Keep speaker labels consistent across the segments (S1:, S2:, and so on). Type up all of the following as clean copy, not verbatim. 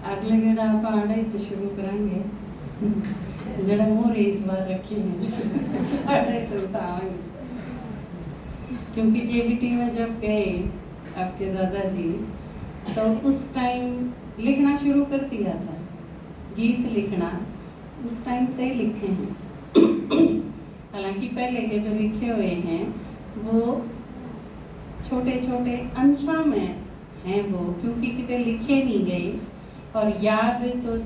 S1: अगले गेड़ा आप आड़े तो शुरू करेंगे जड़ा मोरे इस बार रखे हैं आड़े तो उठाएंगे क्योंकि जेबीटी में जब गए आपके दादाजी तो उस टाइम लिखना शुरू कर दिया था, गीत लिखना उस टाइम तय लिखे हैं। हालांकि पहले के जो लिखे हुए हैं वो छोटे छोटे अंशा में हैं वो, क्योंकि कितने लिखे नहीं गए और याद तो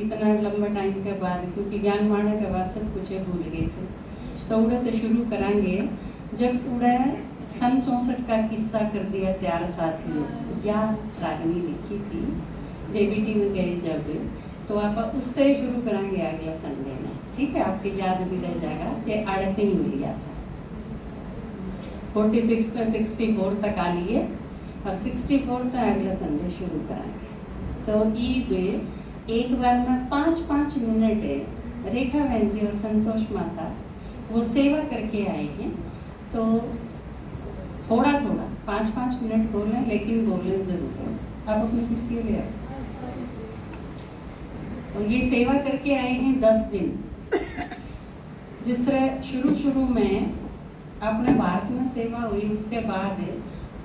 S1: इतना लंबा टाइम के बाद, क्योंकि ज्ञान मारने के बाद सब कुछ भूल गए थे। तो उड़े तो शुरू कराएंगे जब उड़े सन 64 का किस्सा कर दिया त्यार साथियों, या रागनी लिखी थी जेबीटी में गए जब, तो आप उससे शुरू कराएंगे अगला संडे में, ठीक है? आपकी याद भी रह जाएगा कि आड़ते ही मिल गया था। 46 में 64 तक आ लिए और 64 का अगला संडे शुरू कराएंगे। तो ये एक बार में 5-5 मिनट रेखा बहन जी और संतोष माता वो सेवा करके आए हैं, तो थोड़ा थोड़ा 5-5 मिनट बोलें, लेकिन बोलें जरूर है। आप अपनी कुर्सी ले आओ। और ये सेवा करके आए हैं 10 दिन। जिस तरह शुरू में अपने भारत में सेवा हुई, उसके बाद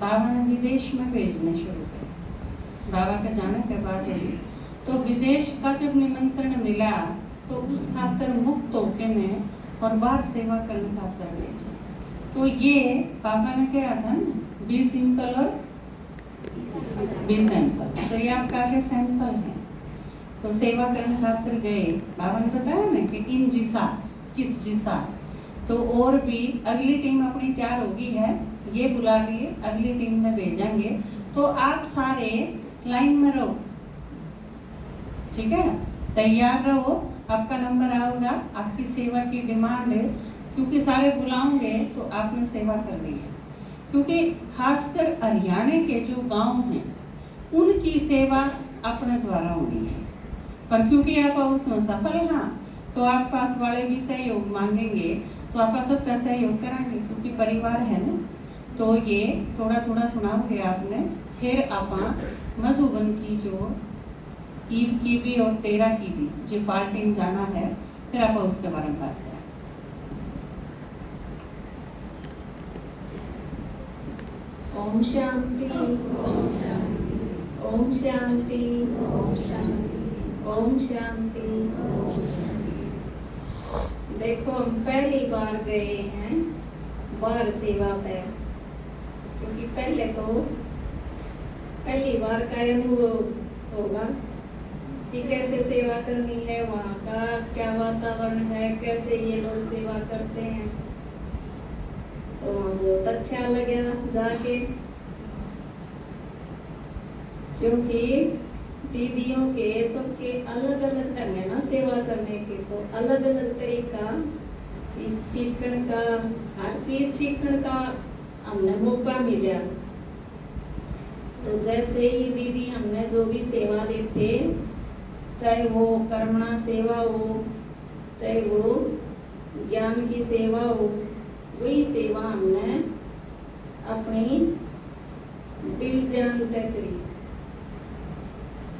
S1: बाबा ने विदेश में भेजने शुरू किए। बाबा के जाने के बाद तो विदेश का जब निमंत्रण मिला तो उस खातर मुक्त होके में और बाहर सेवा करने खातर भेजा। तो ये पापा ने कहा था ना, बी सिंपल और बी सैंपल, तो ये आपका आगे सैंपल है। तो सेवा करने खातर गए, बाबा ने बताया ना कि इन जिसा किस जिसा, तो और भी अगली टीम अपनी तैयार होगी है, ये बुला लिए अगली टीम में भेजेंगे। तो आप सारे लाइन में रहो, ठीक है? तैयार रहो, आपका नंबर आएगा। आपकी सेवा की डिमांड है, क्योंकि सारे बुलाओगे तो आपने सेवा करनी है, क्योंकि खासकर हरियाणा के जो गांव हैं उनकी सेवा अपने द्वारा होनी है। पर क्योंकि आप उसमें सफल ना, तो आसपास वाले भी सहयोग मांगेंगे, तो आप सबका सहयोग कराएंगे, क्योंकि परिवार है ना। तो ये थोड़ा थोड़ा सुनाओगे आपने, फिर आप मधुबन की जो ईद की भी और 13 की भी जो पार्टी में जाना है, फिर आप उसके बारे में बात करें।
S2: ओम शांति, ओम शांति, ओम शांति, ओम शांति, ओम शांति, ओम शांति। देखो हम पहली बार गए हैं बाहर सेवा पे, क्योंकि पहली बार का अनुभव होगा कि कैसे सेवा करनी है, वहाँ का क्या वातावरण है, कैसे ये लोग सेवा करते हैं। तो बहुत अच्छा लगा जाके, क्योंकि दीदियों के सबके अलग अलग ढंग है ना सेवा करने के, तो अलग अलग तरीका इस सीखने का, हर चीज सीखने का हमने मौका मिला। तो जैसे ही दीदी हमने जो भी सेवा देते, चाहे वो कर्मणा सेवा हो, चाहे वो ज्ञान की सेवा हो, वही सेवा हमने अपनी दिल जान तक करी।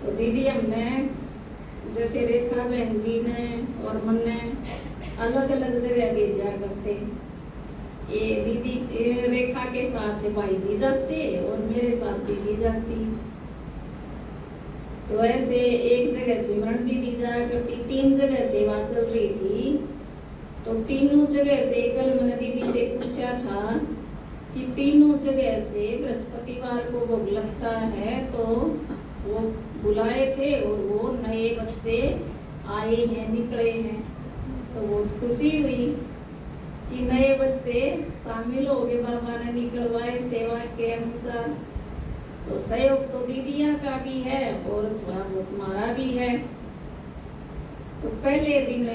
S2: तो दीदी हमने जैसे रेखा बहन जी ने और मैंने अलग अलग जगह भेजा करते। ये दीदी रेखा के साथ भाई जी जाते और मेरे साथ दीदी जाती। तो ऐसे एक जगह सिमरन दीदी जाया करती, 3 जगह सेवा चल रही थी। तो तीनों जगह से कल मैंने दीदी से पूछा था कि तीनों जगह से बृहस्पतिवार को भोग लगता है, तो वो बुलाए थे और वो नए बच्चे आए हैं, निकले हैं। तो बहुत खुशी हुई कि नए बच्चे शामिल हो गए, बाबा ने निकलवाए सेवा के अनुसार। तो सहयोग तो दीदियां का भी है और थोड़ा बहुत हमारा भी है। तो पहले दिन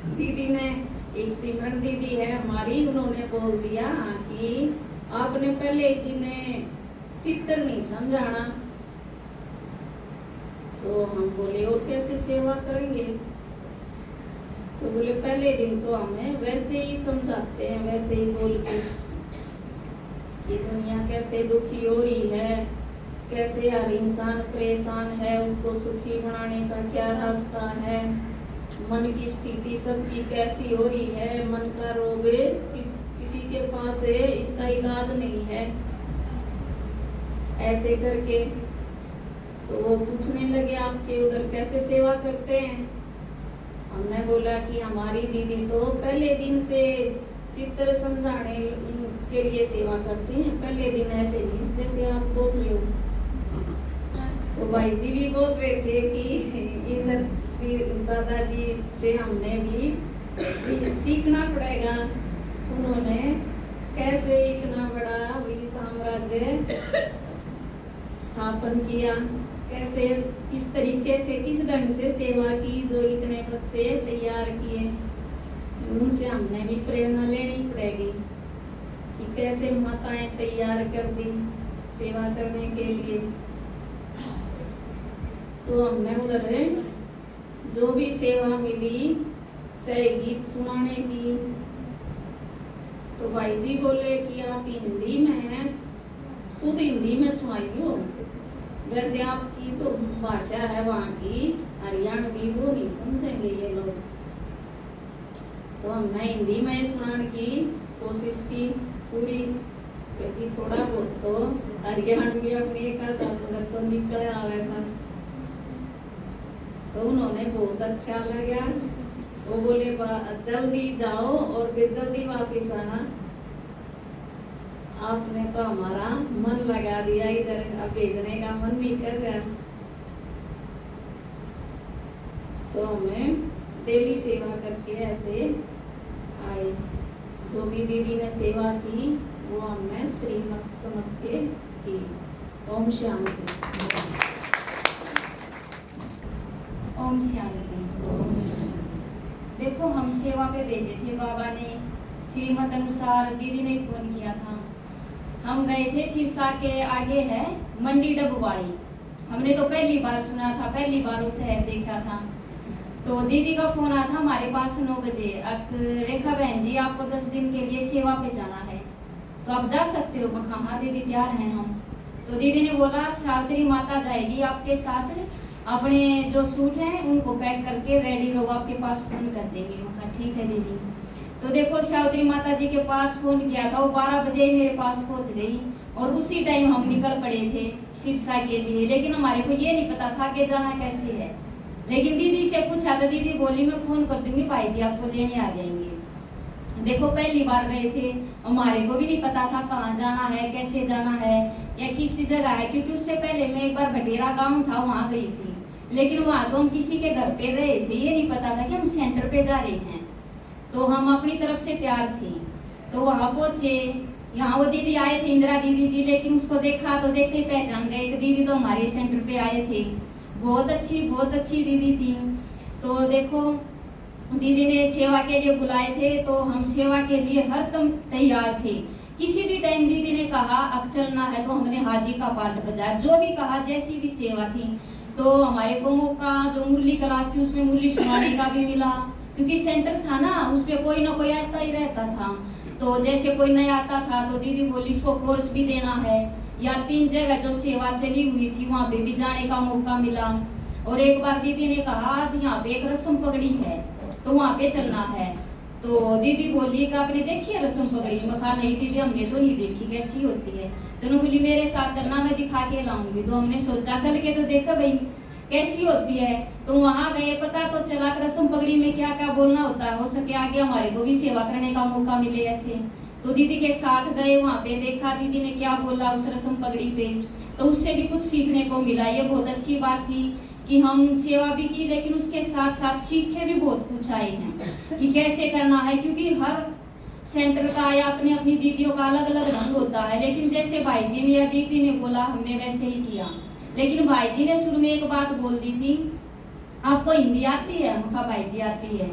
S2: दीदी ने, एक सिमरन दीदी है हमारी, उन्होंने बोल दिया कि आपने पहले दिन चित्र नहीं समझाना। तो हम बोले और कैसे सेवा करेंगे? तो बोले पहले दिन तो हमें वैसे ही समझाते हैं, वैसे ही बोल के, ये दुनिया कैसे दुखी हो रही है, कैसे हर इंसान परेशान है, उसको सुखी बनाने का क्या रास्ता है, मन की स्थिति सबकी कैसी हो रही है, मन का रोग किसी के पास है, इसका इलाज नहीं है, ऐसे करके। तो वो पूछने लगे आपके उधर कैसे सेवा करते हैं। हमने बोला कि हमारी दीदी तो पहले दिन से चित्र समझाने के लिए सेवा करती हैं, पहले दिन ऐसे नहीं जैसे आप बोल रहे हो। तो भाई जी भी बोल रहे थे कि इधर दादाजी से हमने भी सीखना पड़ेगा। उन्होंने कैसे इतना बड़ा वीर साम्राज्य स्थापन किया, कैसे किस तरीके से किस ढंग से सेवा की, जो इतने बच्चे तैयार किए, उनसे हमने भी प्रेरणा लेनी पड़ेगी कि कैसे माताएं तैयार कर दी सेवा करने के लिए। तो हमने उधर जो भी सेवा मिली, चाहे गीत सुनाने की, तो भाई जी बोले कि आप हिंदी में शुद्ध हिंदी में सुनाइयो, वैसे आपकी तो भाषा है वहाँ की हरियाणवी, वो नहीं समझेंगे ये लोग। तो हमने हिंदी में सुनाने की कोशिश की पूरी, क्योंकि थोड़ा बहुत तो हरियाणवी अपने एक शब्द तो निकल आया था। तो उन्होंने बहुत अच्छा लगा। वो बोले जल्दी जाओ और फिर जल्दी वापिस आना, आपने तो हमारा मन लगा दिया, इधर अब भेजने का मन नहीं कर रहा। तो हमें डेली सेवा करके ऐसे आए। जो भी दीदी ने सेवा की वो हमने श्रीमत समझ के की। ओम शांति।
S3: ओम शांति। देखो हम सेवा पे भेजे थे, बाबा ने श्रीमत अनुसार दीदी ने फोन किया था। हम गए थे सिरसा के आगे है मंडी डबवाड़ी। हमने तो पहली बार सुना था, पहली बार वो शहर देखा था। तो दीदी का फोन आया था हमारे पास 9 बजे, रेखा बहन जी आपको 10 दिन के लिए सेवा पे जाना है, तो आप जा सकते हो। मैं हाँ दीदी तैयार हैं हम। तो दीदी ने बोला सावित्री माता जाएगी आपके साथ, अपने जो सूट हैं उनको पैक करके रेडी रहो, आपके पास फोन कर देंगे। मैं कहा ठीक है दीदी। तो देखो सावित्री माता जी के पास फोन किया था, वो 12 बजे मेरे पास पहुंच गई और उसी टाइम हम निकल पड़े थे सिरसा के लिए। लेकिन हमारे को ये नहीं पता था कि जाना कैसे है। लेकिन दीदी से पूछा तो दीदी बोली मैं फोन कर दूंगी, भाई जी आपको लेने आ जाएंगे। देखो पहली बार गए थे, हमारे को भी नहीं पता था कहाँ जाना है, कैसे जाना है या किस जगह है, क्योंकि उससे पहले मैं एक बार भटेरा गाँव था वहाँ गई थी। लेकिन वहाँ तो हम किसी के घर पे रहे थे, ये नहीं पता था कि हम सेंटर पे जा रहे हैं। तो हम अपनी तरफ से तैयार थे। तो वहाँ पहुंचे, यहाँ वो दीदी आए थे इंदिरा दीदी जी, लेकिन उसको देखा तो देखते ही पहचान गए कि दीदी तो हमारे सेंटर पे आए थे। बहुत अच्छी दीदी थी। तो देखो दीदी ने सेवा के लिए बुलाए थे, तो हम सेवा के लिए हर दम तैयार थे। किसी भी टाइम दीदी ने कहा अब चलना है तो हमने हाजी का पाठ बजाया, जो भी कहा जैसी भी सेवा थी। तो हमारे को मौका जो मुरली क्लास थी उसमें मुरली सुनाने का भी मिला, क्योंकि सेंटर था ना, उस पर कोई ना कोई आता ही रहता था। तो जैसे कोई नया आता था तो दीदी बोली इसको कोर्स भी देना है, या 3 जगह जो सेवा चली हुई थी वहाँ पे भी जाने का मौका मिला। और एक बार दीदी ने कहा आज यहाँ पे एक रस्म पगड़ी है तो वहाँ पे चलना है। तो दीदी बोली कि आपने देखी है रस्म पगड़ी? मैं कहा नहीं दीदी हमने तो नहीं देखी, कैसी होती है? तो उन्होंने बोली मेरे साथ चलना, मैं दिखा के लाऊंगी। तो हमने सोचा चल के तो देखा भाई कैसी होती है। तो वहाँ गए, पता तो चला कि रस्म पगड़ी में क्या क्या बोलना होता है, हो सके आगे हमारे को भी सेवा करने का मौका मिले ऐसे। तो दीदी के साथ गए, वहाँ पे देखा दीदी ने क्या बोला उस रस्म पगड़ी पे, तो उससे भी कुछ सीखने को मिला। ये बहुत अच्छी बात थी कि हम सेवा भी की, लेकिन उसके साथ साथ सीखे भी बहुत कुछ आए हैं कि कैसे करना है, क्योंकि हर सेंटर का या अपनी अपनी दीदियों का अलग अलग ढंग होता है। लेकिन जैसे भाई जी ने या दीदी ने बोला हमने वैसे ही किया। लेकिन भाई जी ने शुरू में एक बात बोल दी थी, आपको हिंदी आती है? मुखा भाई जी आती है,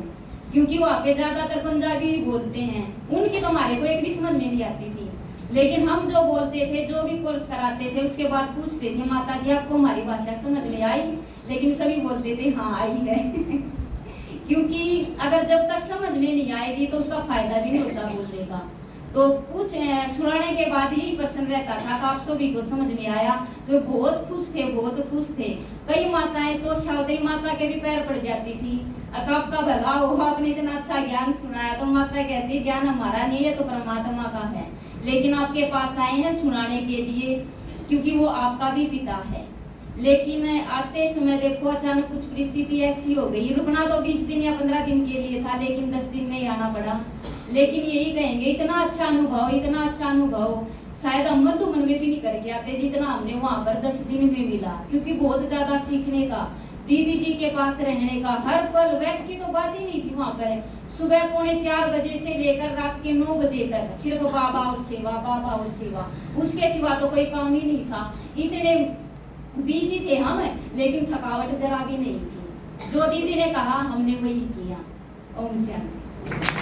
S3: क्योंकि वहाँ पे ज्यादातर पंजाबी बोलते हैं, उनकी तो हमारे को एक भी समझ में नहीं आती थी। लेकिन हम जो बोलते थे, जो भी कोर्स कराते थे, उसके बाद पूछते थे माता जी आपको हमारी भाषा समझ में आई? लेकिन सभी बोलते थे हाँ आई है क्योंकि अगर जब तक समझ में नहीं आएगी तो उसका फायदा भी नहीं होता बोलने का। तो सुनाने के बाद ही क्वेश्चन रहता था तो आप सभी को समझ में आया, तो बहुत खुश थे, बहुत खुश थे। कई माताएं तो सौदई माता के भी पैर पड़ जाती थी, आपका भला हो, आपने इतना अच्छा ज्ञान सुनाया। तो माता कहती ज्ञान हमारा नहीं है तो परमात्मा का है, लेकिन आपके पास आए हैं सुनाने के लिए, क्योंकि वो आपका भी पिता है। लेकिन आते समय देखो अचानक कुछ परिस्थिति ऐसी हो गई, रुकना तो 20 दिन या 15 दिन के लिए था, लेकिन 10 दिन में ही आना पड़ा। लेकिन यही कहेंगे इतना अच्छा अनुभव, इतना अच्छा अनुभव शायद हम मधुबन में भी नहीं करके आते जितना हमने वहाँ पर 10 दिन में मिला, क्योंकि बहुत ज्यादा सीखने का, दीदी जी के पास रहने का, हर पल व्यक्त की तो बात ही नहीं थी वहाँ पर। सुबह 3:45 बजे से लेकर रात के 9 बजे तक सिर्फ बाबा और सेवा, बाबा और सेवा, उसके सिवा तो कोई काम ही नहीं था। इतने बिजी थे हम, लेकिन थकावट जरा भी नहीं थी। जो दीदी ने कहा हमने वही किया। ओम शांति।